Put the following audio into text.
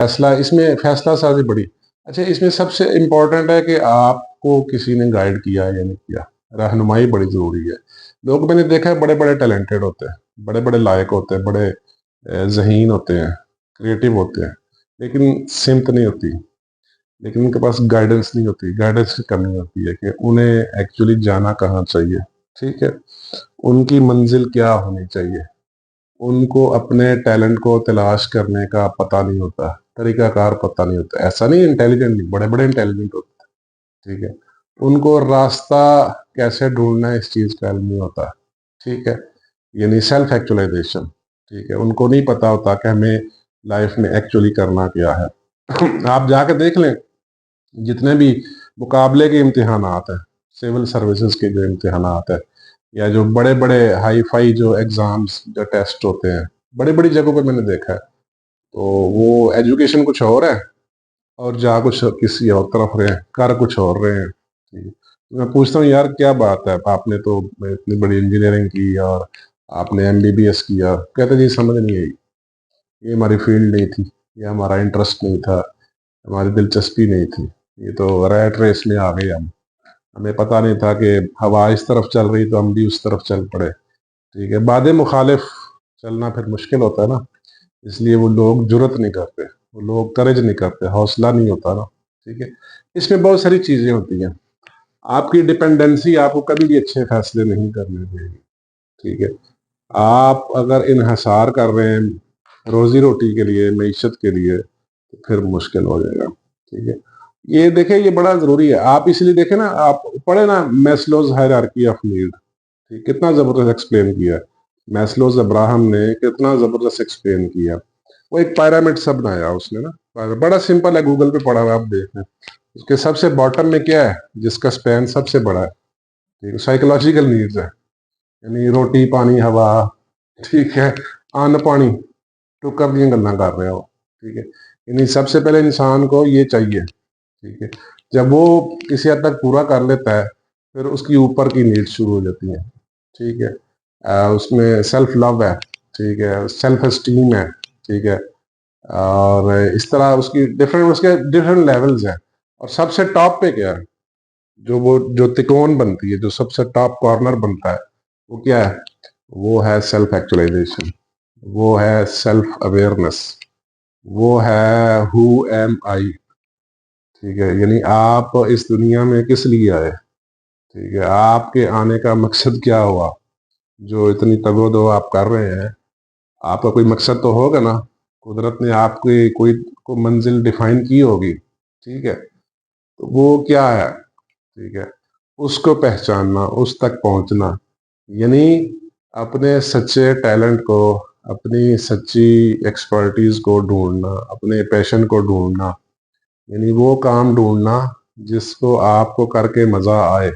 फैसला, इसमें फैसला साजी बड़ी। अच्छा, इसमें सबसे इम्पोर्टेंट है कि आपको किसी ने गाइड किया या नहीं किया, रहनुमाई बड़ी ज़रूरी है। लोग मैंने देखा है बड़े बड़े टैलेंटेड होते हैं, बड़े बड़े लायक होते हैं, बड़े ज़हीन होते हैं, क्रिएटिव होते हैं, लेकिन सिमत नहीं होती, लेकिन उनके पास गाइडेंस नहीं होती, गाइडेंस की कमी होती है कि उन्हें एक्चुअली जाना कहाँ चाहिए। ठीक है, उनकी मंजिल क्या होनी चाहिए, उनको अपने टैलेंट को तलाश करने का पता नहीं होता, तरीकाकार पता नहीं होता। ऐसा नहीं इंटेलिजेंट नहीं, बड़े बड़े इंटेलिजेंट होते हैं। ठीक है, उनको रास्ता कैसे ढूंढना है इस चीज का इल्म नहीं होता। ठीक है, यानी सेल्फ एक्चुअलाइजेशन। ठीक है, उनको नहीं पता होता कि हमें लाइफ में एक्चुअली करना क्या है। आप जाके देख लें, जितने भी मुकाबले के इम्तिहानात हैं, सिविल सर्विसेज के जो इम्तिहानात है, या जो बड़े बड़े हाई फाई जो एग्जाम्स जो टेस्ट होते हैं, बड़ी बड़ी जगहों पे मैंने देखा है, तो वो एजुकेशन कुछ और है और जा कुछ किसी और तरफ रहे हैं, कर कुछ और रहे हैं। ठीक है। तो मैं पूछता हूँ यार क्या बात है, आपने तो इतनी बड़ी इंजीनियरिंग की और आपने एमबीबीएस किया, कहते जी समझ नहीं आई, ये हमारी फील्ड नहीं थी, ये हमारा इंटरेस्ट नहीं था, हमारी दिलचस्पी नहीं थी, ये तो रैट रेस में आ गए हम, हमें पता नहीं था कि हवा इस तरफ चल रही तो हम भी उस तरफ चल पड़े। ठीक है, बादे मुखालिफ चलना फिर मुश्किल होता है ना, इसलिए वो लोग जुर्रत नहीं करते, वो लोग करेज नहीं करते, हौसला नहीं होता ना। ठीक है, इसमें बहुत सारी चीजें होती हैं। आपकी डिपेंडेंसी आपको कभी भी अच्छे फैसले नहीं करने देगी। ठीक है, आप अगर इन्हिसार कर रहे हैं रोजी रोटी के लिए, मईशत के लिए, तो फिर मुश्किल हो जाएगा। ठीक है, ये देखें, ये बड़ा जरूरी है। आप इसलिए देखें ना, आप पढ़े ना मैस्लोज हायरार्की ऑफ नीड, ठीक, कितना जबरदस्त एक्सप्लेन किया है मैस्लोज अब्राहम ने, कितना जबरदस्त एक्सप्लेन किया। वो एक पिरामिड सा बनाया उसने ना, बड़ा सिंपल है, गूगल पे पढ़ा हुआ आप देख लें। उसके सबसे बॉटम में क्या है, जिसका स्पैन सबसे बड़ा है, ठीक है, साइकोलॉजिकल नीड्स है, यानी रोटी पानी हवा। ठीक है, अन्न पानी, टुकर दी गल्ला कर रहे हो। ठीक है, यानी सबसे पहले इंसान को ये चाहिए। ठीक है, जब वो किसी हद तक पूरा कर लेता है, फिर उसकी ऊपर की नीड्स शुरू हो जाती हैं। ठीक है, उसमें सेल्फ लव है, ठीक है, सेल्फ एस्टीम है। ठीक है, और इस तरह उसकी डिफरेंट, उसके डिफरेंट लेवल्स हैं। और सबसे टॉप पे क्या है, जो वो जो तिकोन बनती है, जो सबसे टॉप कॉर्नर बनता है, वो क्या है, वो है सेल्फ एक्चुअलाइजेशन, वो है सेल्फ अवेयरनेस, वो है हु एम आई। ठीक है, यानी आप इस दुनिया में किस लिए आए। ठीक है, आपके आने का मकसद क्या हुआ, जो इतनी तगोदो आप कर रहे हैं, आपका कोई मकसद तो होगा ना, कुदरत ने आपकी कोई को मंजिल डिफाइन की होगी। ठीक है, तो वो क्या है। ठीक है, उसको पहचानना, उस तक पहुंचना, यानी अपने सच्चे टैलेंट को, अपनी सच्ची एक्सपर्टीज को ढूंढना, अपने पैशन को ढूंढना, यानी वो काम ढूंढना जिसको आपको करके मजा आए।